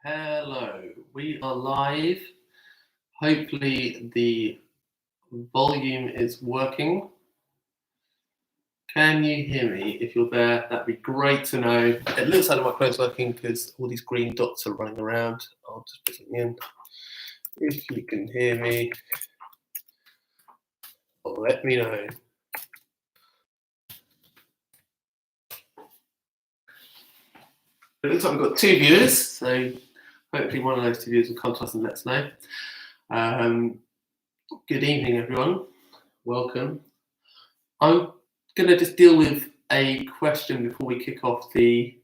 Hello, we are live. Hopefully the volume is working. Can you hear me? If you're there, that'd be great to know. It looks like my microphone's working because all these green dots are running around. I'll just put something in. If you can hear me, let me know. It looks like we've got two viewers, so hopefully one of those two viewers will come to us and let us know. Good evening, everyone. Welcome. I'm going to just deal with a question before we kick off the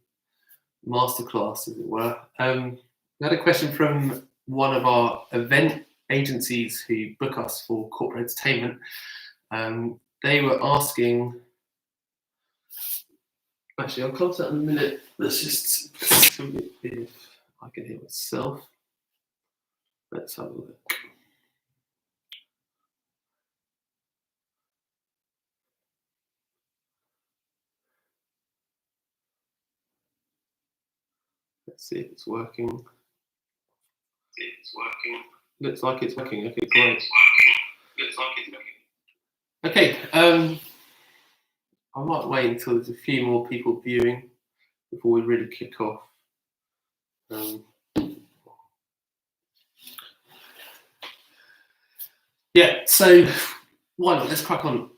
masterclass, as it were. We had a question from one of our event agencies who book us for corporate entertainment. They were asking, actually I'll come to that in a minute. Let's just see if I can hear myself. Let's have a look. Let's see if it's working. Looks like it's working. Okay, great. Okay, I might wait until there's a few more people viewing before we really kick off. Yeah, so why not? Let's crack on.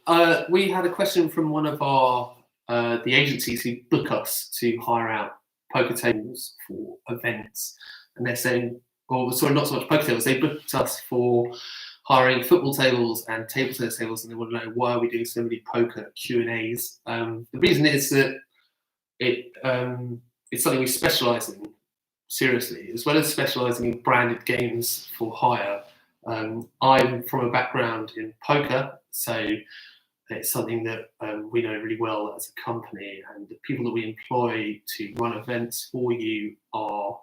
We had a question from one of our the agencies who book us to hire out poker tables for events, and they're saying, or sorry, not so much poker tables. They booked us for hiring football tables and table tennis tables, and they want to know why are we doing so many poker Q&As. The reason is that it's something we specialise in seriously, as well as specialising in branded games for hire. I'm from a background in poker, so it's something that we know really well as a company, and the people that we employ to run events for you are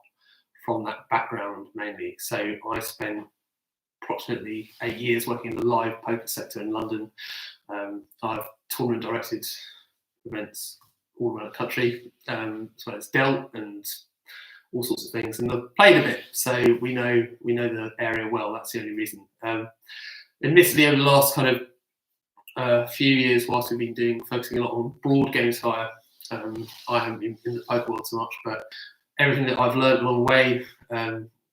from that background mainly. So I spent approximately 8 years working in the live poker sector in London. I've tournament directed events all around the country, as well as dealt and all sorts of things, and I've played a bit, so we know the area well. That's the only reason. Admittedly, over the last kind of few years, whilst we've been focusing a lot on broad games hire, I haven't been in the poker world so much, but everything that I've learned along the way,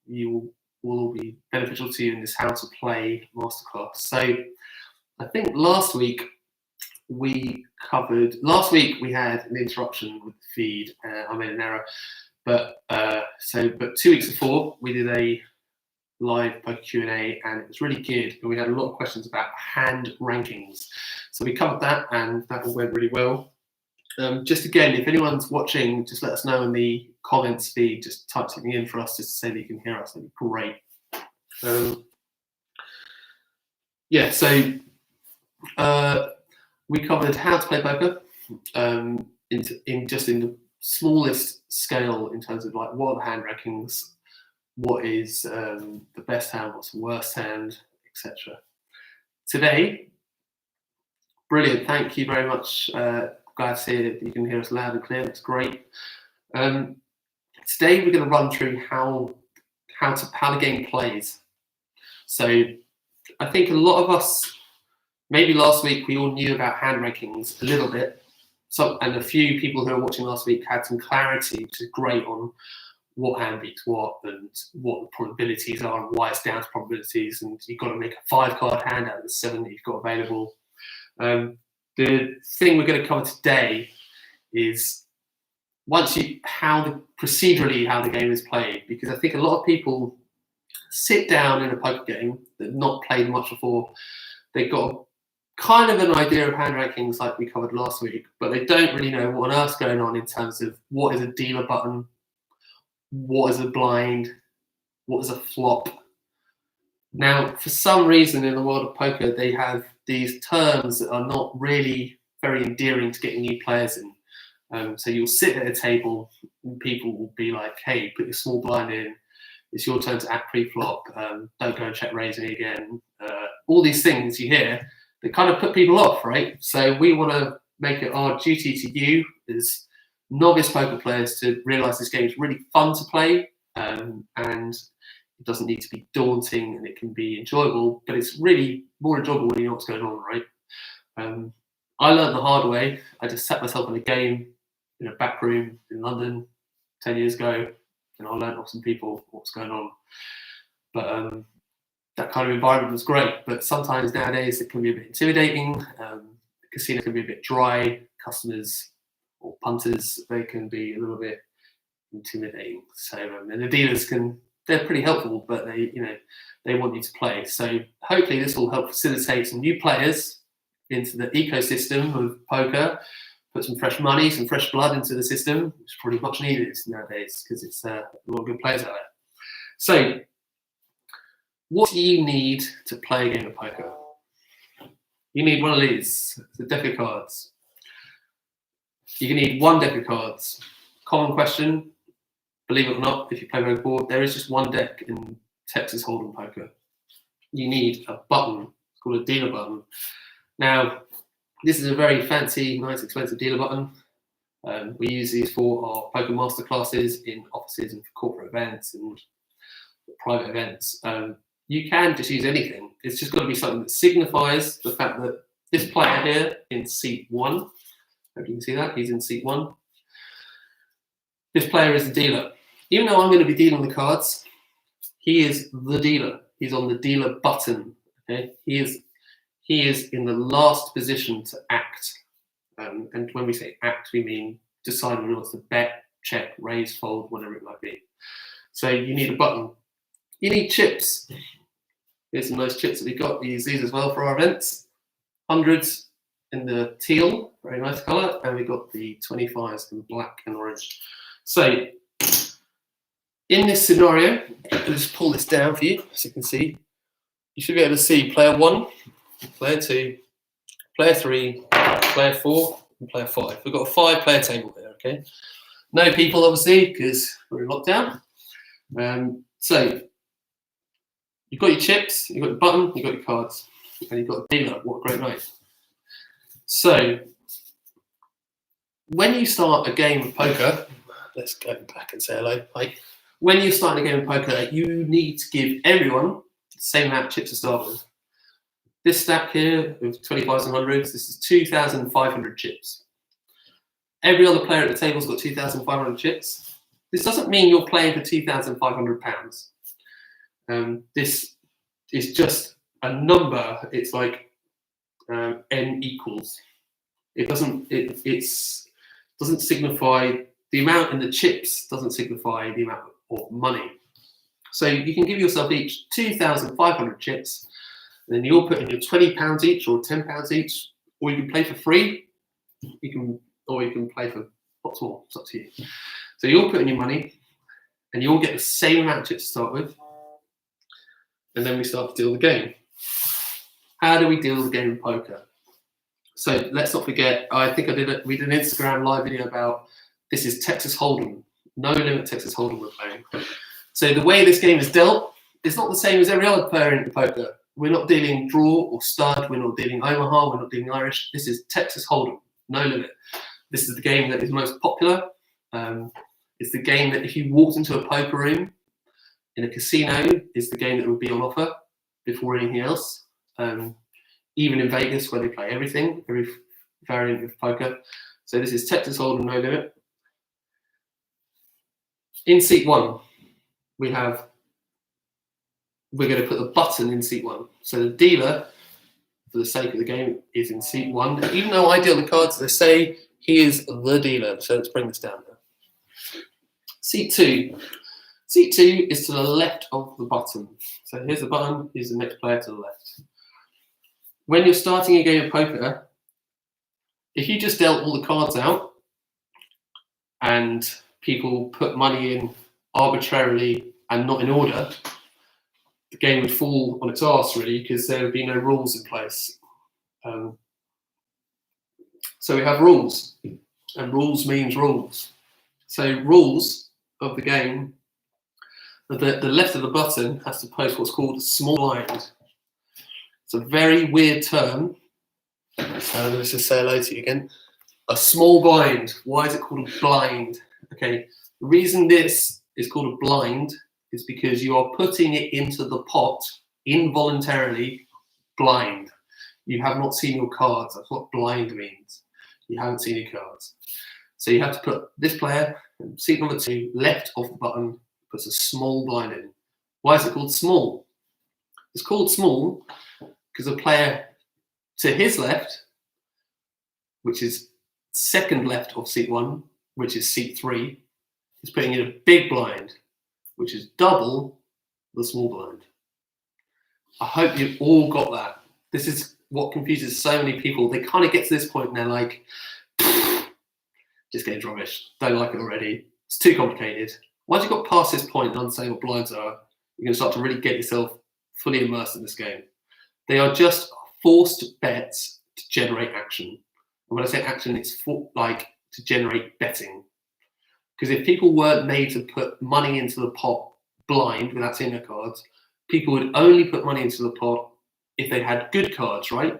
you will all be beneficial to you in this how to play masterclass. So I think last week we had an interruption with the feed. I made an error. But 2 weeks before, we did a live poker Q&A, and it was really good. And we had a lot of questions about hand rankings. So we covered that, and that all went really well. Just again, if anyone's watching, just let us know in the comments feed. Just type something in for us just to say that you can hear us. That'd be great. So we covered how to play poker in the smallest scale, in terms of like what are the hand rankings, what is the best hand, what's the worst hand, etc. Today, brilliant, thank you very much. Glad to see that you can hear us loud and clear. That's great. Today we're going to run through how the game plays. So I think a lot of us, maybe last week we all knew about hand rankings a little bit. And a few people who were watching last week had some clarity, which is great, on what hand beats what and what the probabilities are and why it's down to probabilities. And you've got to make a 5-card hand out of the 7 that you've got available. The thing we're going to cover today is procedurally how the game is played, because I think a lot of people sit down in a poker game that have not played much before. They've got kind of an idea of hand rankings like we covered last week, but they don't really know what on earth's going on in terms of what is a dealer button, what is a blind, what is a flop. Now, for some reason in the world of poker, they have these terms that are not really very endearing to getting new players in. So you'll sit at a table and people will be like, hey, put your small blind in, it's your turn to act pre-flop, don't go and check raising again. All these things you hear, they kind of put people off, right? So we want to make it our duty to you as novice poker players to realise this game is really fun to play, and it doesn't need to be daunting, and it can be enjoyable, but it's really more enjoyable when you know what's going on, right? I learned the hard way. I just sat myself in a game in a back room in London 10 years ago, and I learned off some people what's going on. But that kind of environment was great, but sometimes nowadays it can be a bit intimidating. The casino can be a bit dry. Customers or punters, they can be a little bit intimidating. So and the dealers they're pretty helpful, but they want you to play. So hopefully this will help facilitate some new players into the ecosystem of poker, put some fresh money, some fresh blood into the system, which is probably much needed nowadays because it's a lot of good players out there. So what do you need to play a game of poker? You need one of these, the deck of cards. You need one deck of cards. Common question, believe it or not, if you play poker board, there is just one deck in Texas Hold'em poker. You need a button, it's called a dealer button. Now, this is a very fancy, nice, expensive dealer button. We use these for our poker masterclasses in offices and for corporate events and private events. You can just use anything. It's just got to be something that signifies the fact that this player here in seat 1, hope you can see that, he's in seat 1. This player is the dealer. Even though I'm going to be dealing the cards, he is the dealer. He's on the dealer button. Okay, he is in the last position to act. And when we say act, we mean decide whether it's to bet, check, raise, fold, whatever it might be. So you need a button. You need chips. Here's some nice chips that we got. We use these as well for our events. 100s in the teal, very nice colour, and we got the 25s in black and orange. So in this scenario, I'll just pull this down for you, so you can see. You should be able to see player 1, player 2, player 3, player 4, and player 5. We've got a 5-player table here, okay? No people, obviously, because we're in lockdown. So you've got your chips, you've got your button, you've got your cards, and you've got a dealer. What a great night. So when you start a game of poker, let's go back and say hello. Hi. When you start a game of poker, you need to give everyone the same amount of chips to start with. This stack here of 25s and 100s, this is 2,500 chips. Every other player at the table's got 2,500 chips. This doesn't mean you're playing for £2,500. This is just a number. It's like n equals. It doesn't signify the amount in the chips. Doesn't signify the amount of money. So you can give yourself each 2,500 chips, and then you all put in your £20 each or £10 each, or you can play for free. You can play for lots more. It's up to you. So you all put in your money, and you all get the same amount of chips to start with, and then we start to deal the game. How do we deal the game of poker? So let's not forget. I think we did an Instagram live video about this is Texas Hold'em, no limit Texas Hold'em we're playing. So the way this game is dealt is not the same as every other player in poker. We're not dealing draw or stud. We're not dealing Omaha. We're not dealing Irish. This is Texas Hold'em, no limit. This is the game that is most popular. It's the game that if you walked into a poker room in a casino, is the game that would be on offer before anything else. Even in Vegas, where they play everything, every variant of poker. So this is Texas Hold'em, no limit. In seat 1, we're going to put the button in seat 1. So the dealer, for the sake of the game, is in seat 1. Even though I deal the cards, they say he is the dealer. So let's bring this down now. Seat 2. Seat 2 is to the left of the button. So here's the button, here's the next player to the left. When you're starting a game of poker, if you just dealt all the cards out and people put money in arbitrarily and not in order, the game would fall on its arse, really, because there would be no rules in place. So we have rules, and rules means rules. So rules of the game, the left of the button has to post what's called a small blind. It's a very weird term. So let's just say hello to you again. A small blind. Why is it called a blind? Okay, the reason this is called a blind is because you are putting it into the pot involuntarily blind. You have not seen your cards. That's what blind means. You haven't seen your cards. So you have to put this player, seat number 2, left of the button, puts a small blind in. Why is it called small? It's called small because a player to his left, which is second left of seat 1, which is seat 3, is putting in a big blind, which is double the small blind. I hope you've all got that. This is what confuses so many people. They kind of get to this point and they're like, just getting rubbish. Don't like it already. It's too complicated. Once you've got past this point and understand what blinds are, you're going to start to really get yourself fully immersed in this game. They are just forced bets to generate action. And when I say action, it's like to generate betting. Because if people weren't made to put money into the pot blind without seeing their cards, people would only put money into the pot if they had good cards, right?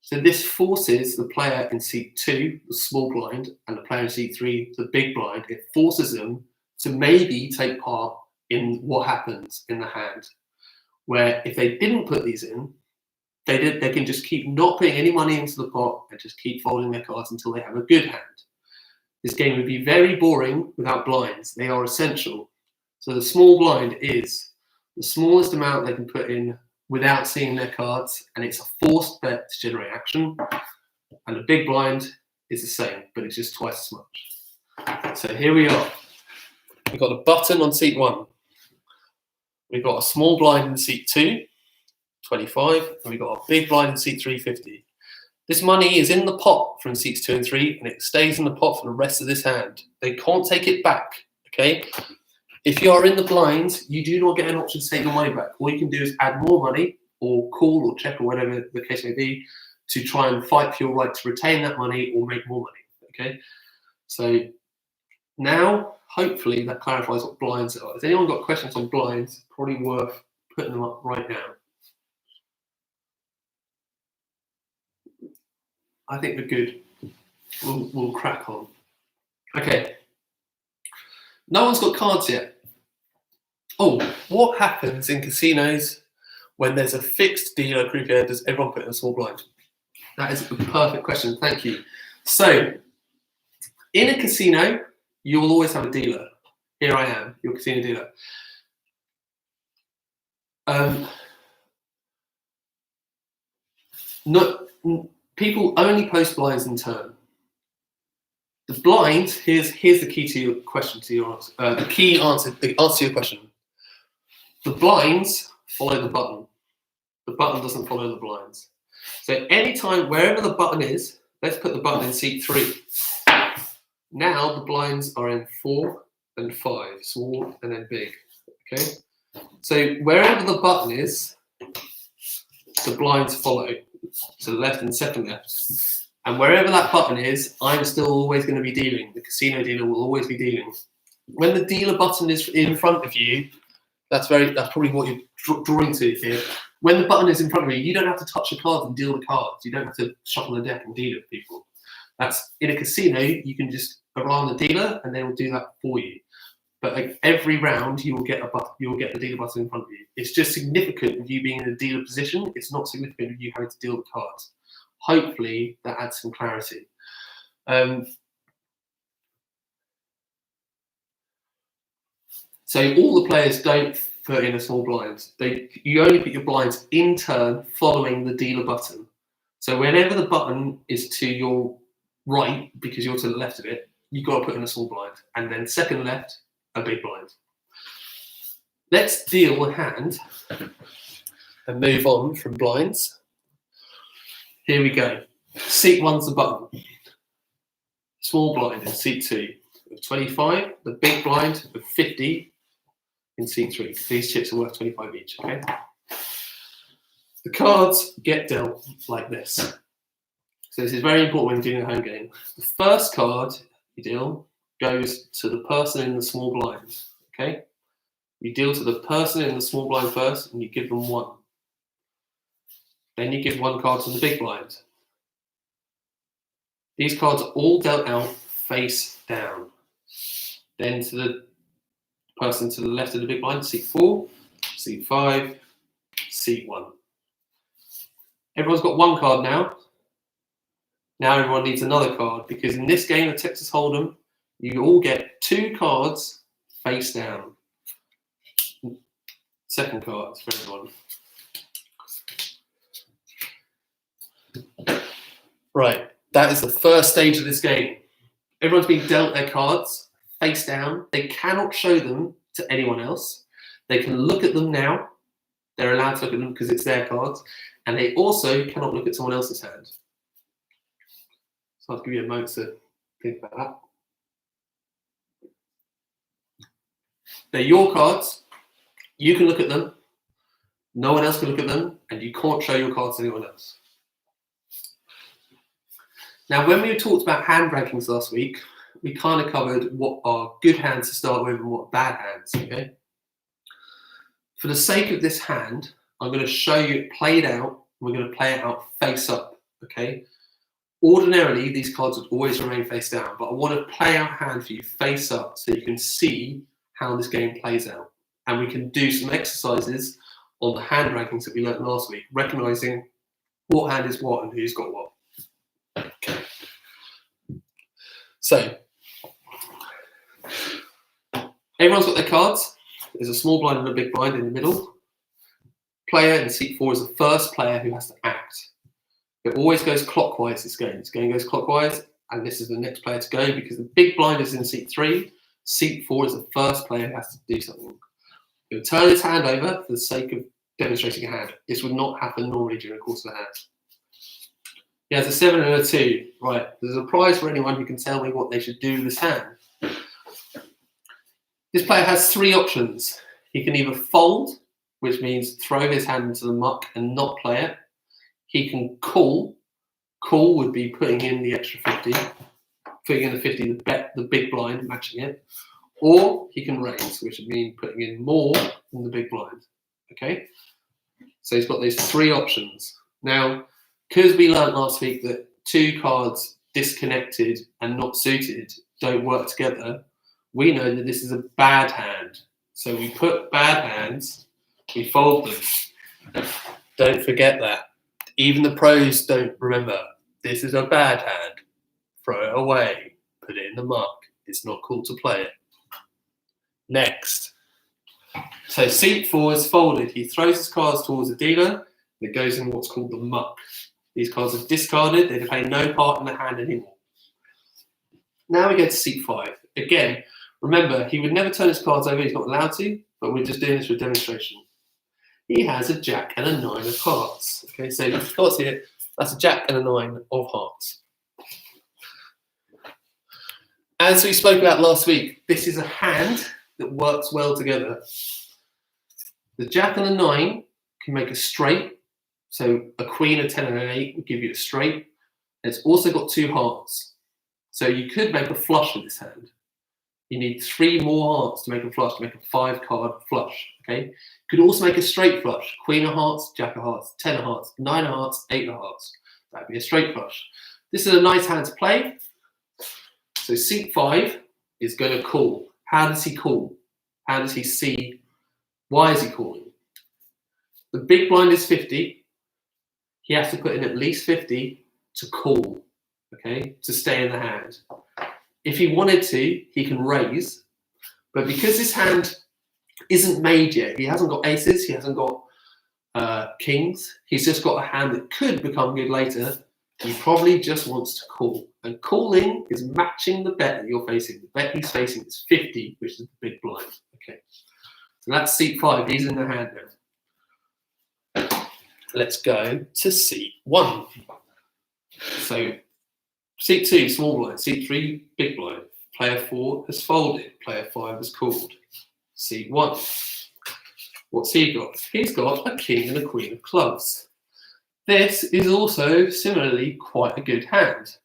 So this forces the player in seat 2, the small blind, and the player in seat 3, the big blind. It forces them to maybe take part in what happens in the hand. Where if they didn't put these in, they can just keep not putting any money into the pot and just keep folding their cards until they have a good hand. This game would be very boring without blinds. They are essential. So the small blind is the smallest amount they can put in without seeing their cards, and it's a forced bet to generate action. And the big blind is the same, but it's just twice as much. So here we are. We've got a button on seat 1. We've got a small blind in seat 2, 25, and we've got a big blind in seat 3, 50. This money is in the pot from seats 2 and 3, and it stays in the pot for the rest of this hand. They can't take it back, okay? If you are in the blinds, you do not get an option to take your money back. All you can do is add more money, or call, or check, or whatever the case may be, to try and fight for your right to retain that money or make more money, okay? So now, hopefully, that clarifies what blinds are. Has anyone got questions on blinds? Probably worth putting them up right now. I think we're good. We'll crack on. Okay. No one's got cards yet. Oh, what happens in casinos when there's a fixed dealer croupier? Does everyone put in a small blind? That is a perfect question. Thank you. So, in a casino, you will always have a dealer. Here I am, your casino dealer. People only post blinds in turn. The blinds, here's the key to your question, to your answer. The answer to your question. The blinds follow the button. The button doesn't follow the blinds. So anytime, wherever the button is, let's put the button in seat 3. Now the blinds are in 4 and 5, small and then big. Okay. So wherever the button is, the blinds follow to the left and second left. And wherever that button is, I'm still always going to be dealing. The casino dealer will always be dealing. When the dealer button is in front of you, that's probably what you're drawing to here. When the button is in front of you, you don't have to touch the cards and deal the cards. You don't have to shuffle the deck and deal with people. That's in a casino, you can just rely on the dealer and they will do that for you. But like every round, you will get the dealer button in front of you. It's just significant of you being in a dealer position. It's not significant of you having to deal the cards. Hopefully, that adds some clarity. So all the players don't put in a small blind. You only put your blinds in turn following the dealer button. So whenever the button is to your right, because you're to the left of it, you've got to put in a small blind. And then second left, a big blind. Let's deal a hand and move on from blinds. Here we go. Seat 1's the button. Small blind in seat 2 of 25. The big blind of 50 in seat 3. These chips are worth 25 each. Okay. The cards get dealt like this. So this is very important when you're doing a home game. The first card you deal goes to the person in the small blind. Okay. You deal to the person in the small blind first, and you give them 1. Then you give 1 card to the big blind. These cards are all dealt out face down. Then to the person to the left of the big blind, seat 4, seat 5, seat 1. Everyone's got one card now. Now everyone needs another card, because in this game of Texas Hold'em, you all get 2 cards face down. Second card for everyone. Right, that is the first stage of this game. Everyone's been dealt their cards face down. They cannot show them to anyone else. They can look at them now. They're allowed to look at them because it's their cards. And they also cannot look at someone else's hand. So I'll give you a moment to think about that. They're your cards. You can look at them. No one else can look at them. And you can't show your cards to anyone else. Now, when we talked about hand rankings last week, we kind of covered what are good hands to start with and what are bad hands, okay? For the sake of this hand, I'm going to show you it played out. We're going to play it out face up, okay? Ordinarily, these cards would always remain face down, but I want to play our hand for you face up so you can see how this game plays out. And we can do some exercises on the hand rankings that we learned last week, recognizing what hand is what and who's got what. Okay. So, everyone's got their cards. There's a small blind and a big blind in the middle. Player in seat 4 is the first player who has to act. It always goes clockwise, this game. This game goes clockwise, and this is the next player to go because the big blind is in seat 3. Seat 4 is the first player who has to do something. He'll turn his hand over for the sake of demonstrating a hand. This would not happen normally during the course of the hand. He has a 7 and a 2. Right, there's a prize for anyone who can tell me what they should do with this hand. This player has 3 options. He can either fold, which means throw his hand into the muck and not play it. He can call. Call would be putting in the extra 50, putting in the 50, the big blind, matching it. Or he can raise, which would mean putting in more than the big blind. Okay? So he's got those 3 options. Now, because we learned last week that 2 cards disconnected and not suited don't work together, we know that this is a bad hand. So we put bad hands, we fold them. Don't forget that. Even the pros don't remember. This is a bad hand. Throw it away. Put it in the muck. It's not cool to play it. Next. So seat 4 is folded. He throws his cards towards the dealer. It goes in what's called the muck. These cards are discarded. They play no part in the hand anymore. Now we go to seat 5. Again, remember, he would never turn his cards over. He's not allowed to, but we're just doing this for a demonstration. He has a jack and a 9 of hearts. Okay, so you've got here, that's a jack and a 9 of hearts. As we spoke about last week, this is a hand that works well together. The jack and a 9 can make a straight. So a queen, a 10 and an 8 would give you a straight. It's also got 2 hearts. So you could make a flush with this hand. You need 3 more hearts to make a flush, to make a 5-card flush. Okay. You could also make a straight flush. Queen of hearts, jack of hearts, 10 of hearts, 9 of hearts, 8 of hearts. That would be a straight flush. This is a nice hand to play. So seat 5 is going to call. How does he call? How does he see? Why is he calling? The big blind is 50. He has to put in at least 50 to call, okay, to stay in the hand. If he wanted to, he can raise, but because this hand isn't made yet, he hasn't got aces, he hasn't got kings, he's just got a hand that could become good later, he probably just wants to call. And calling is matching the bet that you're facing. The bet he's facing is 50, which is the big blind. Okay, so that's seat 5, he's in the hand now. Let's go to seat 1. So seat 2, small blind. Seat 3, big blind. Player 4 has folded. Player 5 has called. Seat 1. What's he got? He's got a king and a queen of clubs. This is also similarly quite a good hand.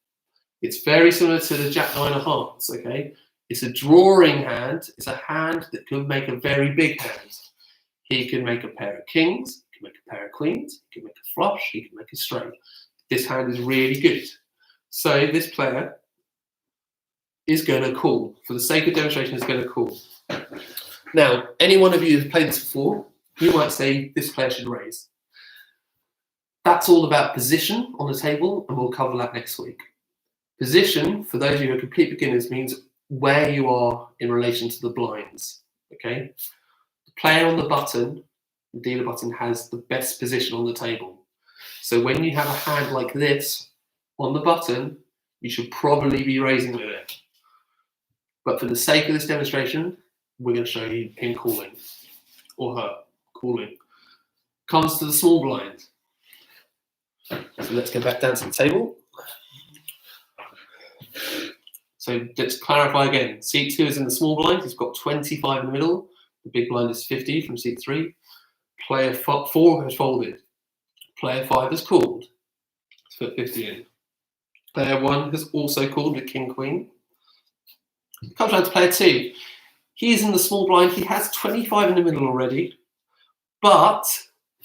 It's very similar to the jack 9 of hearts, okay? It's a drawing hand. It's a hand that can make a very big hand. He can make a pair of kings, he can make a pair of queens, he can make a flush, he can make a straight. This hand is really good. So this player is going to call. For the sake of demonstration, is going to call. Now, any one of you who's played this before, you might say this player should raise. That's all about position on the table, and we'll cover that next week. Position, for those of you who are complete beginners, means where you are in relation to the blinds. Okay? The player on the button, the dealer button, has the best position on the table. So when you have a hand like this on the button, you should probably be raising with it. But for the sake of this demonstration, we're going to show you him calling, or her calling. Comes to the small blind. So let's go back down to the table. So let's clarify again. Seat 2 is in the small blind. He's got 25 in the middle. The big blind is 50 from seat 3. Player 4 has folded. Player 5 has called. Let's put 50 in. Player 1 has also called with King Queen. Comes down to player 2. He's in the small blind. He has 25 in the middle already. But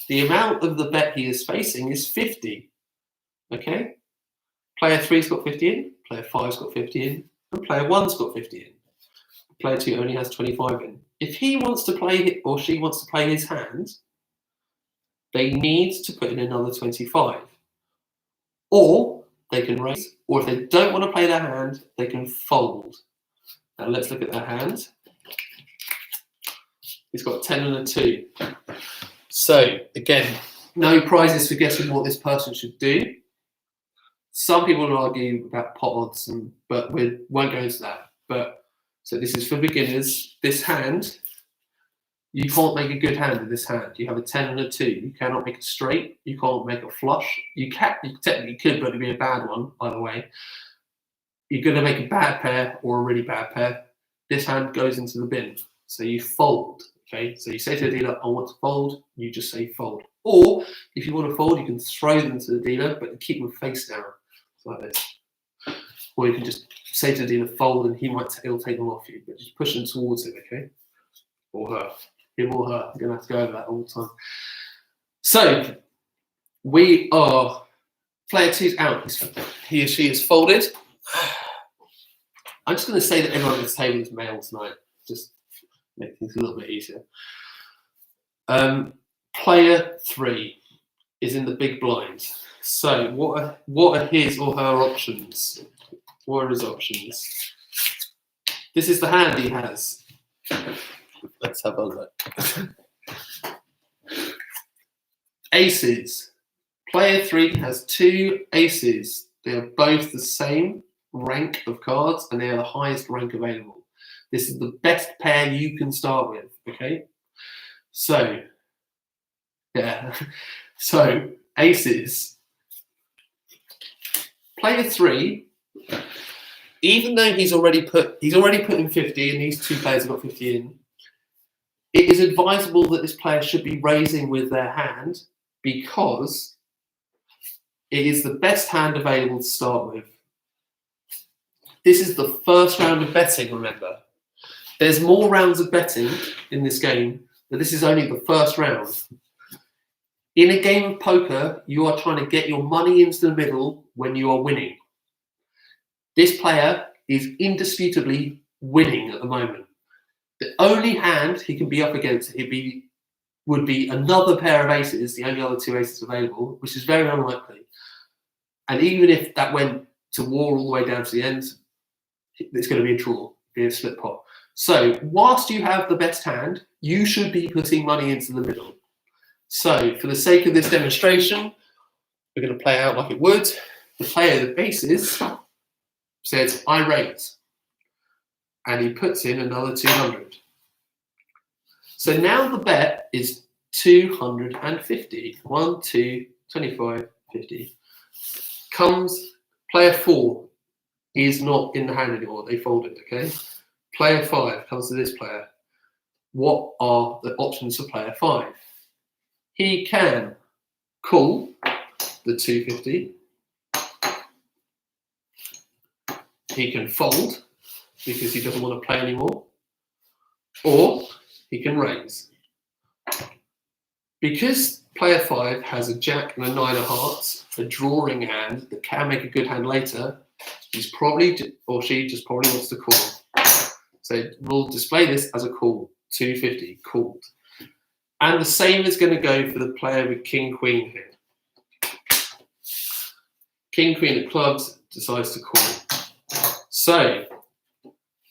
the amount of the bet he is facing is 50. Okay? Player 3's got 50 in. Player 5's got 50 in. And player 1's got 50 in. Player 2 only has 25 in. If he wants to play, or she wants to play his hand, they need to put in another 25. Or they can raise, or if they don't want to play their hand, they can fold. Now let's look at their hand. He's got a 10 and a 2. So again, no prizes for guessing what this person should do. Some people will argue about pot odds, but we won't go into that. But so this is for beginners. This hand, you can't make a good hand with this hand. You have a 10 and a 2. You cannot make a straight. You can't make a flush. You technically could, but it'd be a bad one either way. You're going to make a bad pair or a really bad pair. This hand goes into the bin. So you fold. Okay, so you say to the dealer, I want to fold. You just say fold. Or if you want to fold, you can throw them to the dealer, but keep them face down, like this. Or you can just say to the dealer, fold, and he'll take them off you, but just push them towards him, okay? Or her. Him or her. I'm going to have to go over that all the time. So we are, player 2's out. He or she is folded. I'm just going to say that everyone at this table is male tonight. Just make things a little bit easier. Player 3 is in the big blind. So what are his or her options? What are his options? This is the hand he has. Let's have a look. Aces. Player 3 has 2 aces. They are both the same rank of cards, and they are the highest rank available. This is the best pair you can start with, okay? So, yeah. So, aces. Player 3, even though he's already put in 50, and these 2 players have got 50 in, it is advisable that this player should be raising with their hand because it is the best hand available to start with. This is the first round of betting, remember. There's more rounds of betting in this game, but this is only the first round. In a game of poker, you are trying to get your money into the middle when you are winning. This player is indisputably winning at the moment. The only hand he can be up against would be another pair of aces, the only other 2 aces available, which is very unlikely. And even if that went to war all the way down to the end, it's going to be a draw, be a split pot. So whilst you have the best hand, you should be putting money into the middle. So for the sake of this demonstration, we're going to play out like it would. The player of aces says, I raise. And he puts in another 200. So now the bet is 250. 1, 2, 25, 50. Comes player 4 is not in the hand anymore. They folded, okay? Player 5 comes to this player. What are the options for player 5? He can call the 250. He can fold because he doesn't want to play anymore. Or he can raise. Because player 5 has a jack and a 9 of hearts, a drawing hand that can make a good hand later, he's probably, or she just probably wants to call. So we'll display this as a call. 250, called. And the same is going to go for the player with king, queen here. King, queen of clubs decides to call. So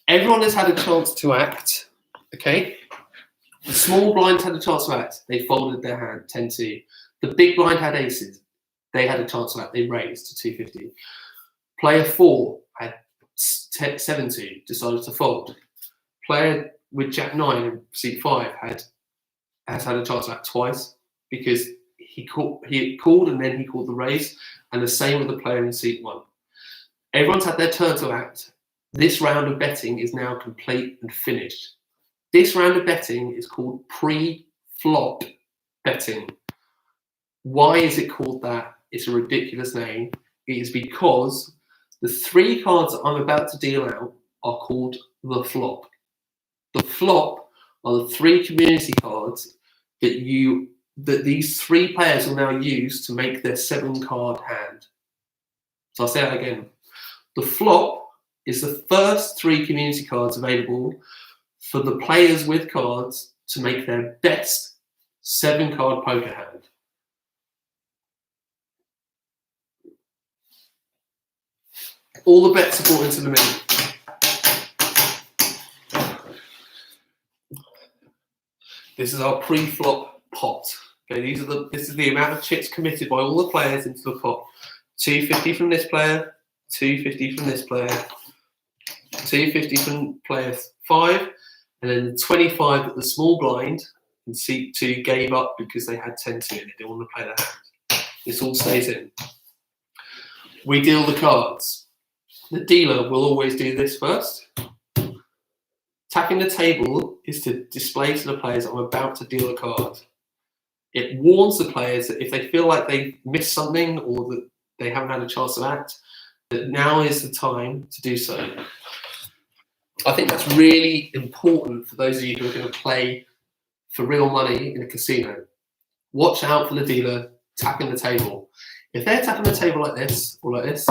everyone has had a chance to act, okay? The small blind had a chance to act. They folded their hand, 10-2. The big blind had aces. They had a chance to act. They raised to 250. Player 4 had 7-2, decided to fold. Player with Jack 9 and seat 5 has had a chance to act twice because he called and then he called the raise, and the same with the player in seat 1. Everyone's had their turn to act. This round of betting is now complete and finished. This round of betting is called pre-flop betting. Why is it called that? It's a ridiculous name. It is because the 3 cards that I'm about to deal out are called the flop. The flop are the 3 community cards that these 3 players will now use to make their 7-card hand. So I'll say that again. The flop is the first 3 community cards available for the players with cards to make their best 7-card poker hand. All the bets are brought into the middle. This is our pre-flop pot. Okay, this is the amount of chips committed by all the players into the pot. 250 from this player, 250 from this player, 250 from player 5, and then the 25 that the small blind in seat 2 gave up because they had 10-2 and they didn't want to play their hand. This all stays in. We deal the cards. The dealer will always do this first. Tapping the table is to display to the players I'm about to deal a card. It warns the players that if they feel like they missed something or that they haven't had a chance to act, that now is the time to do so. I think that's really important for those of you who are going to play for real money in a casino. Watch out for the dealer tapping the table. If they're tapping the table like this or like this,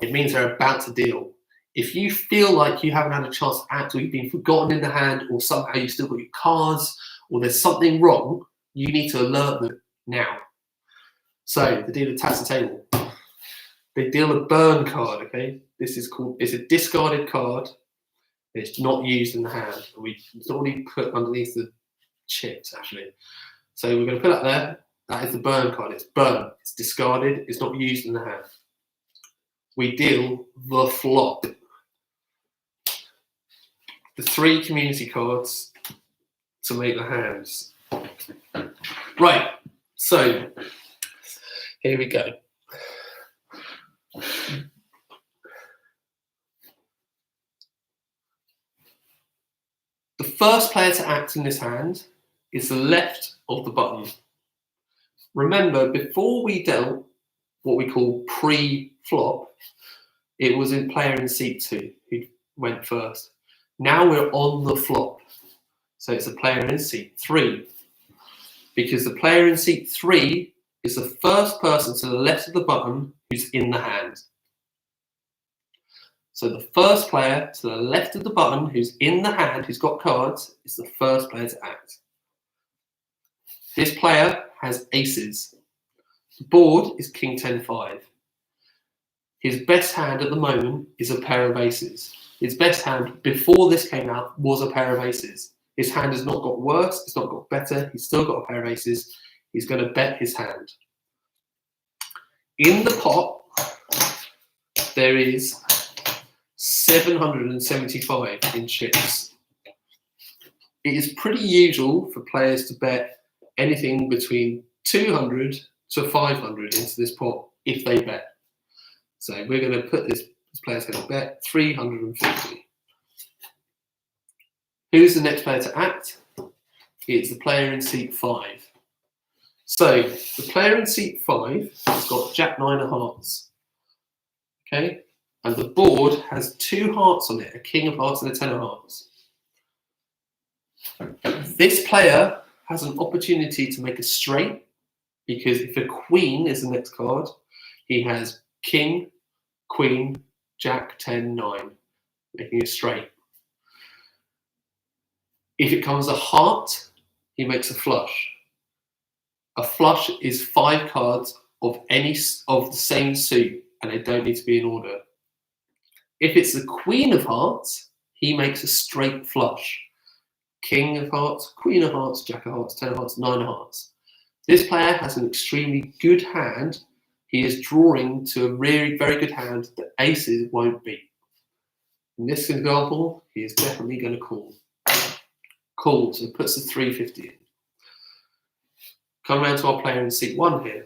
it means they're about to deal. If you feel like you haven't had a chance to act, or you've been forgotten in the hand, or somehow you've still got your cards, or there's something wrong, you need to alert them now. So the dealer taps the table. They deal a burn card, okay? It's a discarded card. It's not used in the hand. It's already put underneath the chips, actually. So we're going to put that there. That is the burn card. It's burn. It's discarded. It's not used in the hand. We deal the flop. The 3 community cards to make the hands. Right, so here we go. The first player to act in this hand is the left of the button. Remember, before we dealt what we call pre-flop, it was a player in seat 2 who went first. Now we're on the flop. So it's a player in seat 3. Because the player in seat 3 is the first person to the left of the button who's in the hand. So the first player to the left of the button who's in the hand, who's got cards, is the first player to act. This player has aces. The board is king 10-5. His best hand at the moment is a pair of aces. His best hand before this came out was a pair of aces. His hand has not got worse, it's not got better, he's still got a pair of aces. He's going to bet his hand. In the pot, there is 775 in chips. It is pretty usual for players to bet anything between 200 to 500 into this pot if they bet. So we're going to put this player's going to bet 350. Who's the next player to act? It's the player in seat 5. So the player in seat 5 has got Jack 9 of hearts. Okay? And the board has 2 hearts on it, a king of hearts and a 10 of hearts. This player has an opportunity to make a straight, because if a queen is the next card, he has king, queen, Jack 10, 9, making a straight. If it comes a heart, he makes a flush. A flush is 5 cards of the same suit, and they don't need to be in order. If it's the Queen of Hearts, he makes a straight flush. King of Hearts, Queen of Hearts, Jack of Hearts, 10 of Hearts, 9 of Hearts. This player has an extremely good hand. He is drawing to a really very good hand that aces won't beat. In this example, he is definitely going to call. Call, so puts the 350 in. Come around to our player in seat 1 here.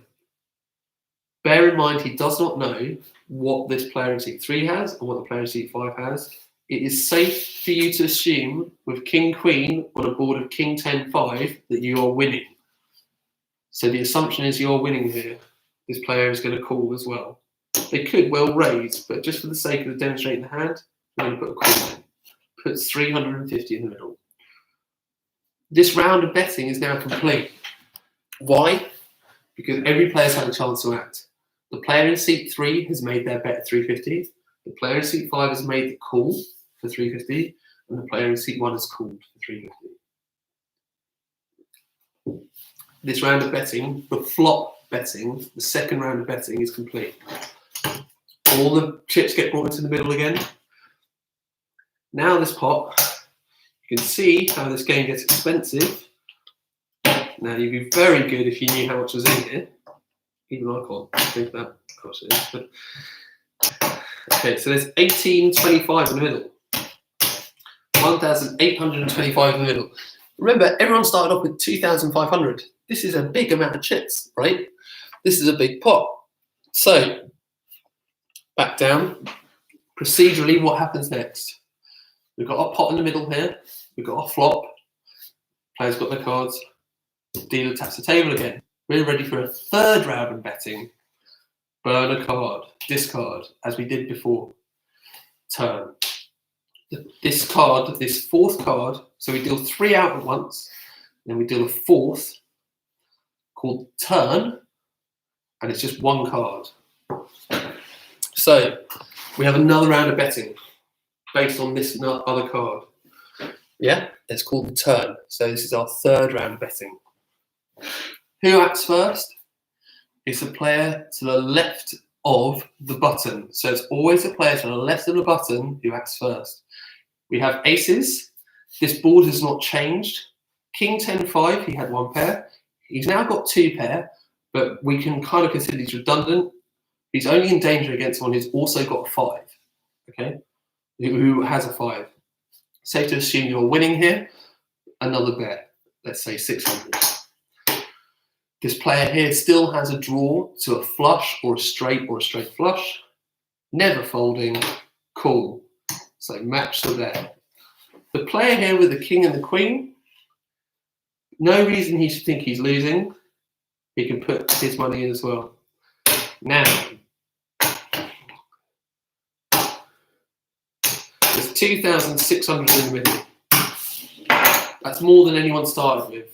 Bear in mind he does not know what this player in seat 3 has and what the player in seat 5 has. It is safe for you to assume with King Queen on a board of King 10 5 that you are winning. So the assumption is you're winning here. This player is going to call as well. They could well raise, but just for the sake of demonstrating the hand, we're going to put a call in. Puts 350 in the middle. This round of betting is now complete. Why? Because every player's had a chance to act. The player in seat 3 has made their bet at 350. The player in seat 5 has made the call for 350, and the player in seat 1 has called for 350. This round of betting, the flop betting, the second round of betting is complete. All the chips get brought into the middle again. Now this pot, you can see how this game gets expensive. Now you'd be very good if you knew how much was in here. Even I can't think that, of course it is. But okay, so there's 1825 in the middle. 1,825 in the middle. Remember, everyone started off with 2,500. This is a big amount of chips, right? This is a big pot. So, back down. Procedurally, what happens next? We've got our pot in the middle here. We've got our flop. Players got their cards. Dealer taps the table again. We're ready for a third round of betting. Burn a card, discard, as we did before. Turn. This card, this fourth card, so we deal 3 out at once, then we deal a fourth called turn, and it's just 1 card. So we have another round of betting based on this other card. Yeah, it's called the turn. So this is our third round of betting. Who acts first? It's a player to the left of the button. So it's always a player to the left of the button who acts first. We have aces. This board has not changed. King 10 5, he had 1 pair. He's now got 2 pair, but we can kind of consider these redundant. He's only in danger against one who's also got a 5, okay? Who has a 5. Safe to assume you're winning here. Another bet, let's say 600. This player here still has a draw to a flush or a straight flush. Never folding, call. So match the bet. The player here with the king and the queen, no reason he should think he's losing. He can put his money in as well. Now, there's 2,600 in the middle. That's more than anyone started with,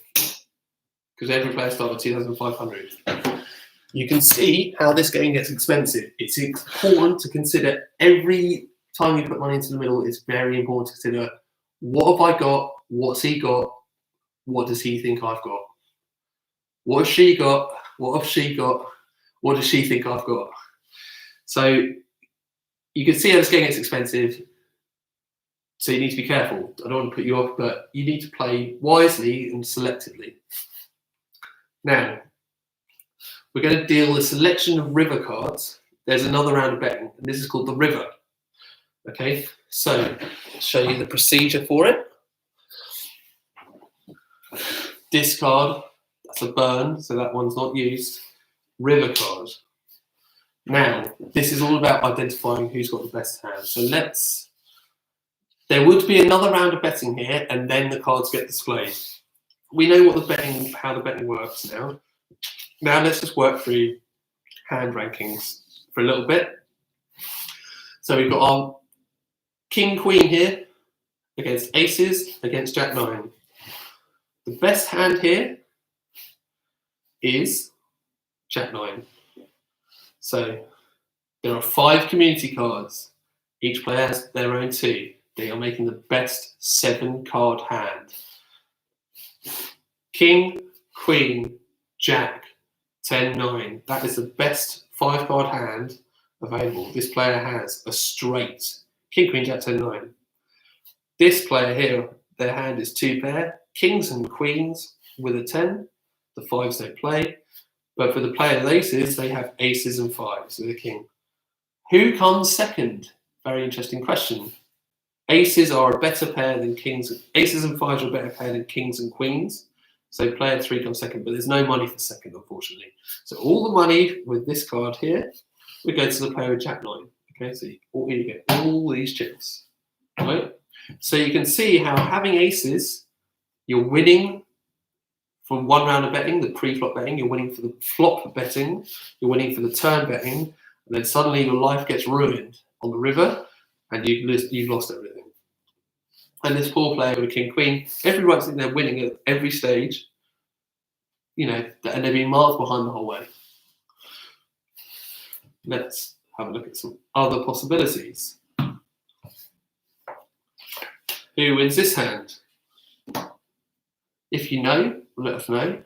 because every player started with 2,500. You can see how this game gets expensive. It's important to consider every time you put money into the middle. It's very important to consider, what have I got? What's he got? What does he think I've got? What has she got? What have she got? What does she think I've got? So you can see how this game gets expensive. So you need to be careful. I don't want to put you off, but you need to play wisely and selectively. Now, we're going to deal a selection of river cards. There's another round of betting, and this is called the river. Okay, so I'll show you the procedure for it. Discard, that's a burn, so that one's not used. River card. Now, this is all about identifying who's got the best hand. So there would be another round of betting here, and then the cards get displayed. We know how the betting works now. Now let's just work through hand rankings for a little bit. So we've got our king, queen here against aces, against jack 9. The best hand here is jack 9. So there are 5 community cards. Each player has their own 2. They are making the best 7-card hand. King, Queen, Jack, 10, 9. That is the best 5-card hand available. This player has a straight King, Queen, Jack, 10, 9. This player here, their hand is 2 pair, kings and queens with a 10. The 5s don't play. But for the player with aces, they have aces and 5s with a king. Who comes second? Very interesting question. Aces are a better pair than kings. Aces and 5s are a better pair than kings and queens. So player 3 comes second, but there's no money for second, unfortunately. So all the money with this card here, we go to the player with Jack 9. Okay, so here you get all these chips. Right? So you can see how having aces, you're winning from one round of betting, the pre-flop betting, you're winning for the flop betting, you're winning for the turn betting, and then suddenly your life gets ruined on the river, and you've lost everything. And this poor player with a king queen, every right thing they're winning at every stage, you know, and they're being miles behind the whole way. Let's have a look at some other possibilities. Who wins this hand? If you know, let us know.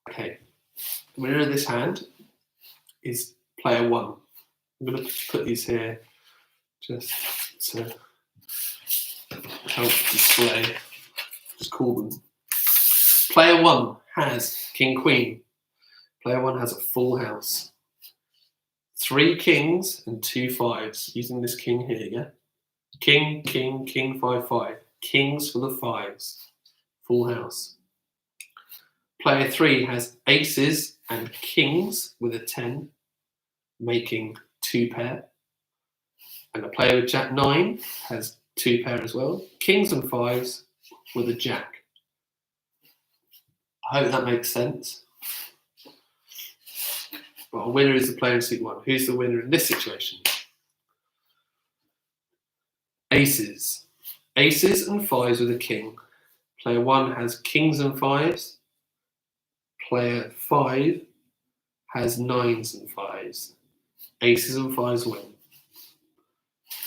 Okay, the winner of this hand is player 1. I'm going to put these here just to help display. Just call them. Player 1 has king, queen. Player 1 has a full house. 3 kings and 2 5s. Using this king here, yeah? King, king, king, 5, 5. Kings for the 5s. Full house. Player 3 has aces and kings with a 10, making 2 pair. And the player with Jack 9 has 2 pair as well. Kings and 5s with a Jack. I hope that makes sense. Well, a winner is the player in suit 1. Who's the winner in this situation? Aces. Aces and 5s with a king. Player 1 has kings and 5s. Player 5 has 9s and 5s. Aces and 5s win.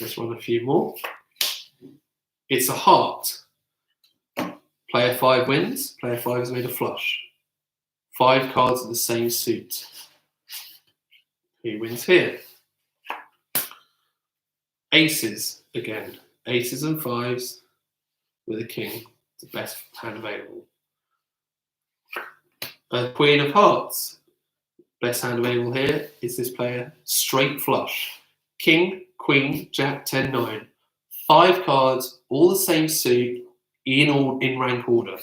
Let's run a few more. It's a heart. Player 5 wins. Player 5 has made a flush. 5 cards of the same suit. Who wins here? Aces again. Aces and 5s with a king. The best hand available. A queen of hearts. Best hand available here is this player. Straight flush. King, queen, Jack, 10, 9. 5 cards, all the same suit, in rank order.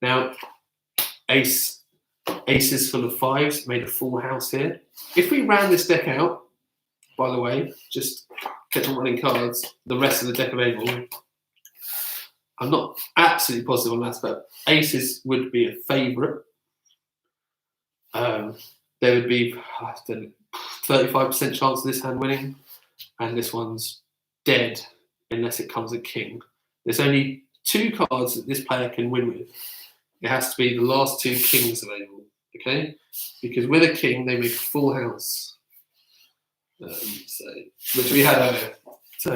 Now, aces full of 5s made a full house here. If we ran this deck out, by the way, just kept on running cards, the rest of the deck available, I'm not absolutely positive on that, but aces would be a favourite. There would be 35% chance of this hand winning, and this one's dead unless it comes a king. There's only 2 cards that this player can win with. It has to be the last 2 kings available, okay? Because with a king, they make a full house, which we had earlier. So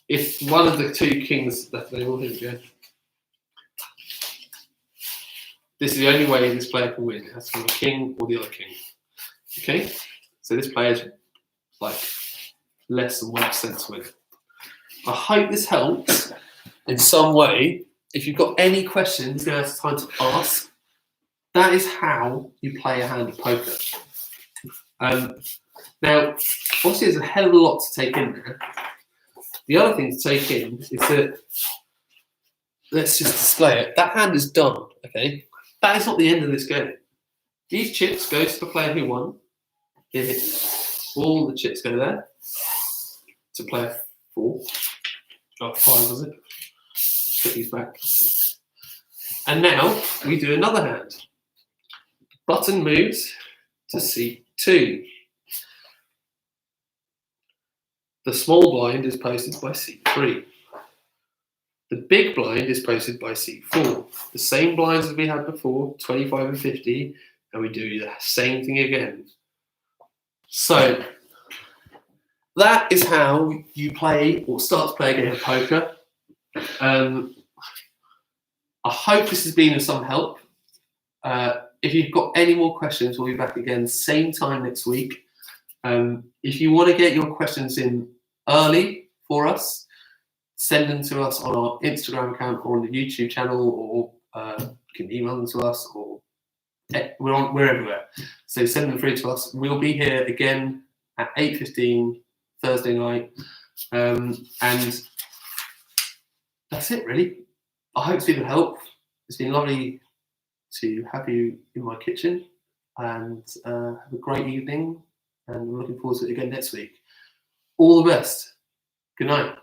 if one of the 2 kings left available, here we go. This is the only way this player can win. It has to be a king or the other king. Okay? So this player's like less than 1% to win. I hope this helps in some way. If you've got any questions, now it's time to ask. That is how you play a hand of poker. Now, obviously there's a hell of a lot to take in there. The other thing to take in is that, let's just display it. That hand is done, okay? That is not the end of this game. These chips go to the player who won. All the chips go there to player 4. Oh, 5 was it? Put these back. And now we do another hand. Button moves to seat 2. The small blind is posted by seat 3. The big blind is posted by seat 4. The same blinds as we had before, 25 and 50, and we do the same thing again. So that is how you play or start to play a game of poker. I hope this has been of some help. If you've got any more questions, we'll be back again same time next week. If you want to get your questions in early for us, send them to us on our Instagram account or on the YouTube channel, or you can email them to us, or we're everywhere. So send them through to us. We'll be here again at 8:15 Thursday night, and that's it really. I hope it's been of help. It's been lovely to have you in my kitchen, and have a great evening, and I'm looking forward to it again next week. All the best. Good night.